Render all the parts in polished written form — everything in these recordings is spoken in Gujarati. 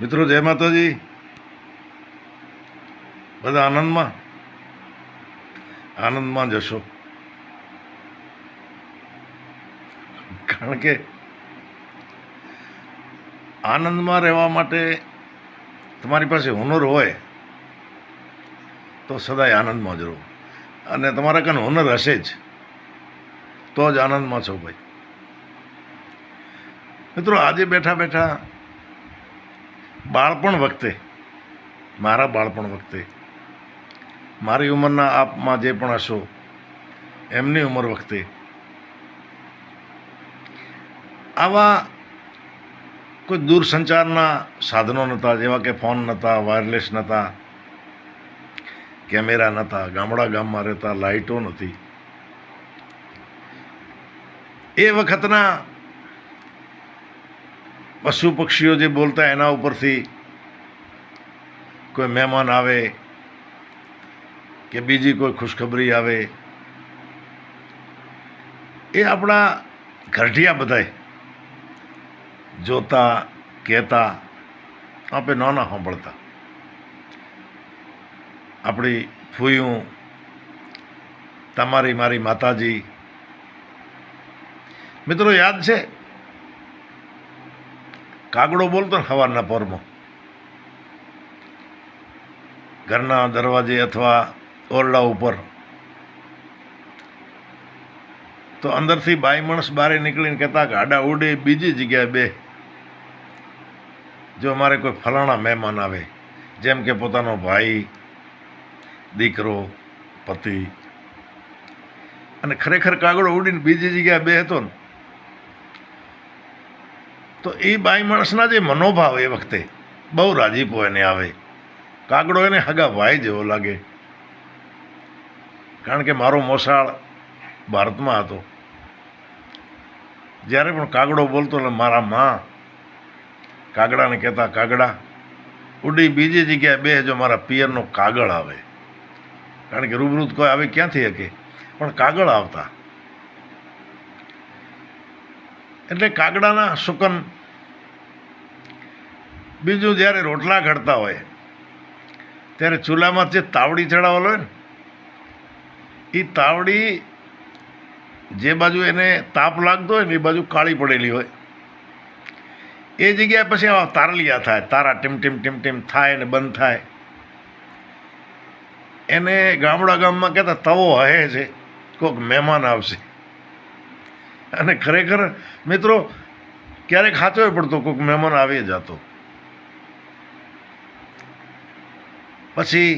મિત્રો જય માતાજી. બધા આનંદમાં જશો, કારણ કે આનંદમાં રહેવા માટે તમારી પાસે હુનર હોય તો સદાય આનંદમાં જ રહો, અને તમારા કાન હુનર હશે જ તો જ આનંદમાં છો ભાઈ. મિત્રો આજે બેઠા બેઠા બાળપણ વખતે, મારા બાળપણ વખતે, મારી ઉંમરના આપમાં જે પણ હશો એમની ઉંમર વખતે આવા કોઈ દૂરસંચારના સાધનો નહોતા, જેવા કે ફોન નહોતા, વાયરલેસ નહોતા, કેમેરા નહોતા, ગામડા ગામમાં રહેતા, લાઇટો નથી. એ વખતના પશુ પક્ષીઓ જે બોલતા એના ઉપરથી કોઈ મહેમાન આવે કે બીજી કોઈ ખુશખબરી આવે, એ આપણા ઘરઢિયા બધાય જોતા, કહેતા, આપણે નાના સાંભળતા. આપણી ફૂયું, તમારી મારી માતાજી. મિત્રો યાદ છે કાગડો બોલતો ને સવારના પોરમાં, ઘરના દરવાજે અથવા ઓરડા ઉપર, તો અંદરથી બાઈ માણસ બારે નીકળીને કહેતા કે આડા ઉડે બીજી જગ્યાએ બે. જો અમારે કોઈ ફલાણા મહેમાન આવે, જેમ કે પોતાનો ભાઈ, દીકરો, પતિ, અને ખરેખર કાગડો ઉડીને બીજી જગ્યાએ બે હતો ને, તો એ બાઈ માણસના જે મનોભાવ એ વખતે બહુ રાજીપો એને આવે. કાગડો એને હગા ભાઈ જેવો લાગે, કારણ કે મારો મોસાળ ભારતમાં હતો. જ્યારે પણ કાગડો બોલતો એટલે મારા માં કાગડાને કહેતા, કાગડા ઉડી બીજી જગ્યાએ બે, જો મારા પિયરનો કાગળ આવે. કારણ કે રૂબરૂ કોઈ આવે ક્યાંથી શકે, પણ કાગળ આવતા. એટલે કાગડાના સુકન. બીજું, જ્યારે રોટલા ઘડતા હોય ત્યારે ચૂલામાં જે તાવડી ચડાવેલો હોય ને, એ તાવડી જે બાજુ એને તાપ લાગતો હોય ને એ બાજુ કાળી પડેલી હોય. એ જગ્યાએ પછી આવા તારલિયા થાય, તારા ટીમ ટીમ ટીમ ટીમ થાય ને બંધ થાય. એને ગામડા ગામમાં કહેતા તવો હે છે, કોઈક મહેમાન આવશે. અને ખરેખર મિત્રો ક્યારેક ખાચોય પડતો, કોઈક મહેમાન આવી જતો. પછી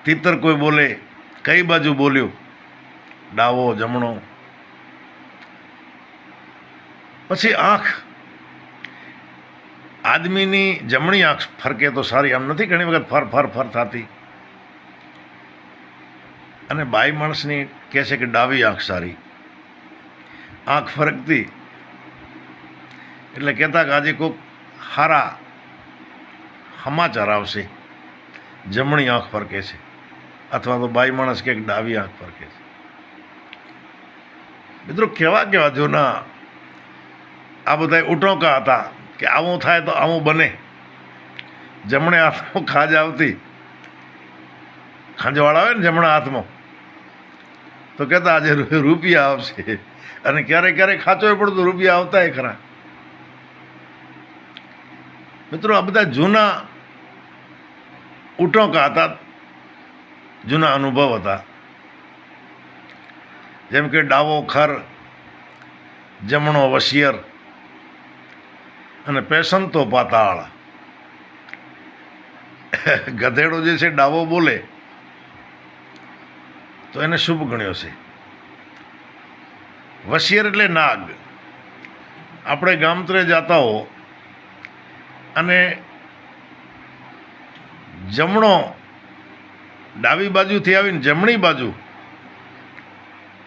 તીતર કોઈ બોલે, કઈ બાજુ બોલ્યો, ડાવો જમણો. પછી આંખ, આદમીની જમણી આંખ ફરકે તો સારી, આમ નથી ઘણી વખત ફર ફર ફર થતી, અને બાઈ માણસની કહે છે કે ડાબી આંખ સારી. આંખ ફરકતી એટલે કહેતા કે આજે કોઈક સારા સમાચાર આવશે, જમણી આંખ ફરકે છે. અથવા તો બાઈ માણસ કે ડાબી આંખ ફરકે છે. મિત્રો કેવા કેવા જૂના આ બધા ઉટોકા હતા કે આવું થાય તો આવું બને. જમણે હાથમાં ખાજ આવતી, ખાંજવાળા આવે ને જમણા હાથમાં, તો કહેતા આજે રૂપિયા આવશે. અને ક્યારેક ક્યારેક ખાચોય પડતું, રૂપિયા આવતા ખરા. મિત્રો આ બધા જૂના ઉટોકા હતા, જૂના અનુભવ હતા. જેમ કે ડાવો ખર, જમણો વશિયર, અને પેશન તો પાતાળ. ગધેડો જે છે ડાવો બોલે તો એને શુભ ગણ્યો છે. વશિયર એટલે નાગ. આપણે ગામત્રે જતા હો અને જમણો, ડાબી બાજુથી આવીને જમણી બાજુ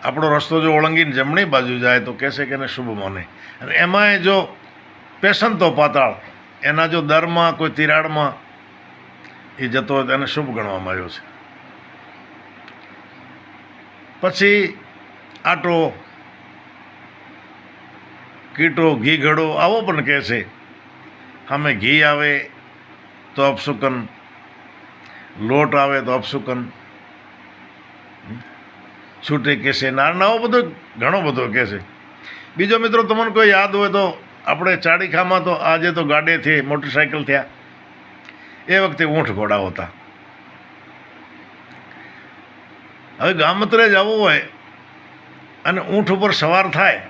આપણો રસ્તો જો ઓળંગીને જમણી બાજુ જાય તો કહેશે કે એને શુભ માને. અને એમાંય જો પેશન તો પાતાળ, એના જો દરમાં કોઈ તિરાડમાં એ જતો હોય તો એને શુભ ગણવામાં આવ્યો છે. પછી આટો, કીટો, ઘી ઘડો આવો પણ કહે છે સામે ઘી આવે તો અપશુકન, લોટ આવે તો અપશુકન, છૂટે કહેશે, નાનાઓ બધો ઘણો બધો કહેશે. બીજો મિત્રો તમને કોઈ યાદ હોય તો આપણે ચાડીખામાં તો આજે તો ગાડે થઈ, મોટરસાઇકલ થયા, એ વખતે ઊંઠ ઘોડા હતા. હવે ગામત્રે જવું હોય અને ઊંઠ ઉપર સવાર થાય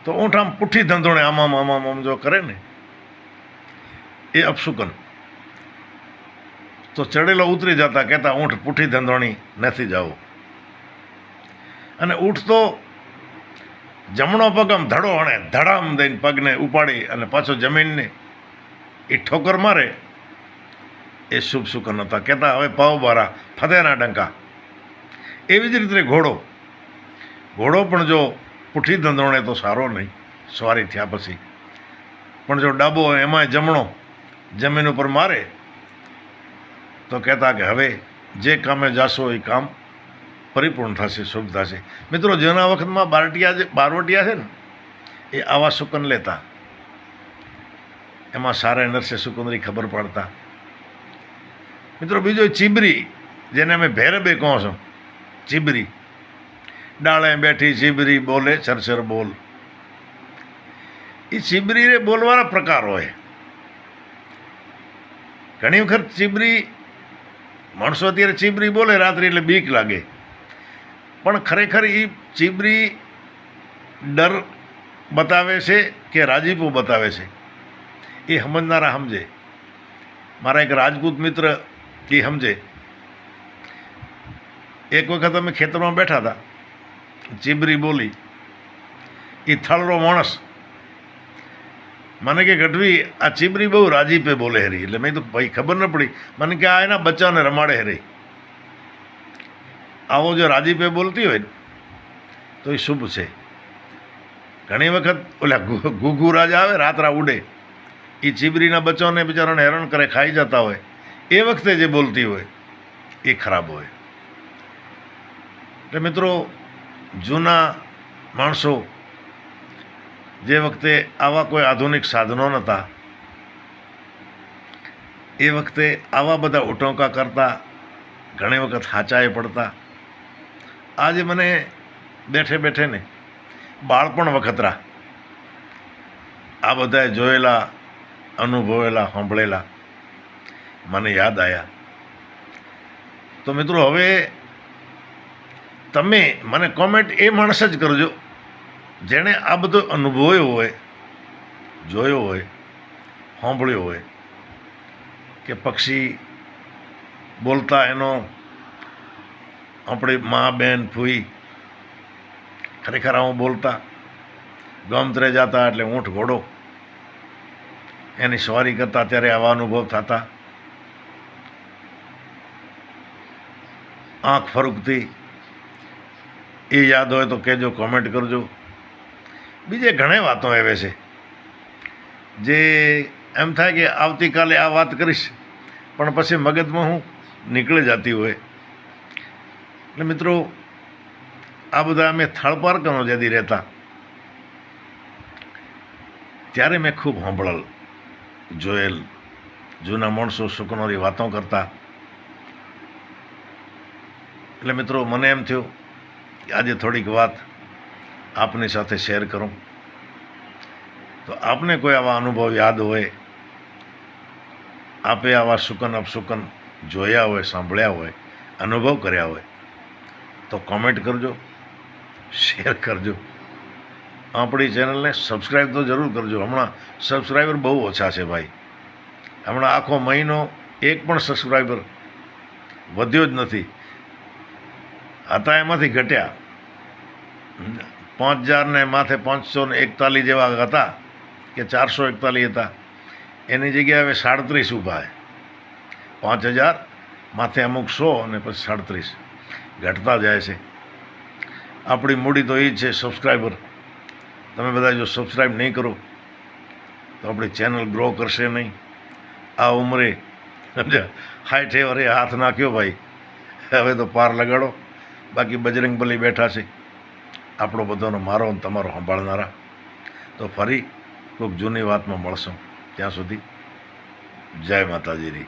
તો ઊંઠ આમ પુઠ્ઠી ધંધોણે આમ જો કરે ને એ અપશુકન. તો ચડેલો ઉતરી જતા કહેતા ઊંઠ પુઠ્ઠી ધંધોણી નથી જવું. અને ઊંઠ તો જમણો પગ આમ ધડો હણે, ધડામ દઈને પગને ઉપાડી અને પાછો જમીનને એ ઠોકર મારે, એ શુભ શુકન હતા. કહેતા હવે પાવ બારા ફતેના ડંકા. એવી જ રીતે ઘોડો પણ જો પુઠ્ઠી ધંધોણે તો સારો નહીં સવારી થયા પછી, પણ જો ડાબો એમાંય જમણો જમીન ઉપર મારે તો કહેતા કે હવે જે કામે જાશો એ કામ પરિપૂર્ણ થશે, શુભ થશે. મિત્રો જેના વખતમાં બારવટિયા છે ને એ આવા શુકન લેતા, એમાં સારા નરસે શુકનરી ખબર પાડતા. મિત્રો બીજો ચીબરી, જેને અમે ભેરબે કહો છો, ચીબરી. ડાળે બેઠી ચીબરી બોલે છરછર બોલ. એ ચીબરી બોલવાના પ્રકાર હોય. ઘણી વખત ચીબરી માણસો અત્યારે ચીબરી બોલે રાત્રે એટલે બીક લાગે, પણ ખરેખર એ ચીબરી ડર બતાવે છે કે રાજીપો બતાવે છે, એ સમજનારા સમજે. મારા એક રાજપૂત મિત્ર એ સમજે. એક વખત અમે ખેતરમાં બેઠા હતા, ચીબરી બોલી. એ થળરો માણસ મને કે ગઢવી આ ચીબરી બહુ રાજીપે બોલે હરી. એટલે મેં તો ભાઈ ખબર ન પડી. મને કે આ એના બચ્ચાને રમાડે હરી. આવો જો રાજીપે બોલતી હોય તો એ શુભ છે. ઘણી વખત ઓલા ઘૂઘુ રાજા આવે રાતરા ઉડે, એ ચીબરીના બચ્ચાને બિચારાને હેરાન કરે, ખાઈ જતા હોય, એ વખતે જે બોલતી હોય એ ખરાબ હોય. એટલે મિત્રો જૂના માણસો જે વખતે આવા કોઈ આધુનિક સાધનો નહોતા એ વખતે આવા બધા ઉટોંકા કરતા, ઘણી વખત હાચાએ પડતા. આજે મને બેઠે બેઠે ને બાળપણ વખતરા આ બધાએ જોયેલા, અનુભવેલા, સાંભળેલા મને યાદ આવ્યા. તો મિત્રો હવે તમે મને કોમેન્ટ એ માણસ જ કરજો જેણે આ બધો અનુભવ્યો હોય, જોયો હોય, સાંભળ્યો હોય કે પક્ષી બોલતા એનો આપણી મા, બેન, ફૂઈ ખરેખર આવું બોલતા. ગમતરે જતા એટલે ઊંઠ ઘોડો એની સવારી કરતા ત્યારે આવા અનુભવ થતા. આંખ ફરુકતી એ યાદ હોય તો કહેજો, કોમેન્ટ કરજો. બીજે ઘણી વાતો આવે છે જે એમ થાય કે આવતીકાલે આ વાત કરીશ, પણ પછી મગજમાં હું નીકળી જતી હોય. એટલે મિત્રો આ બધા અમે થળપારકનો જ્યાંથી રહેતા ત્યારે મેં ખૂબ સાંભળેલ, જોયેલ. જૂના માણસો સુકનોરી વાતો કરતા. એટલે મિત્રો મને એમ થયું કે આજે થોડીક વાત આપની સાથે શેર કરું. તો આપને કોઈ આવા અનુભવ યાદ હોય, આપે આવા સુકન અપશુકન જોયા હોય, સાંભળ્યા હોય, અનુભવ કર્યા હોય તો કોમેન્ટ કરજો, શેર કરજો. આપણી ચેનલને સબસ્ક્રાઈબ તો જરૂર કરજો. હમણાં સબસ્ક્રાઈબર બહુ ઓછા છે ભાઈ. હમણાં આખો મહિનો એક પણ સબસ્ક્રાઈબર વધ્યો જ નથી. હતા એમાંથી ઘટ્યા. 5000 ને માથે 541 જેવા હતા કે 441 હતા, એની જગ્યાએ હવે 37 ઊભા છે. 5000 માથે અમુક 100 અને પછી 37 ઘટતા જાય છે. આપણી મૂડી તો એ જ છે સબસ્ક્રાઈબર. તમે બધા જો સબસ્ક્રાઈબ નહીં કરો તો આપણી ચેનલ ગ્રો કરશે નહીં. આ ઉંમરે સમજ્યા, 60 વરે હાથ નાખ્યો ભાઈ, હવે તો પાર લગાડો. બાકી બજરંગબલી બેઠા છે આપણો બધાનો, મારો અને તમારો સંભાળનારા. તો ફરી કોઈક જૂની વાતમાં મળશું. ત્યાં સુધી જય માતાજીની.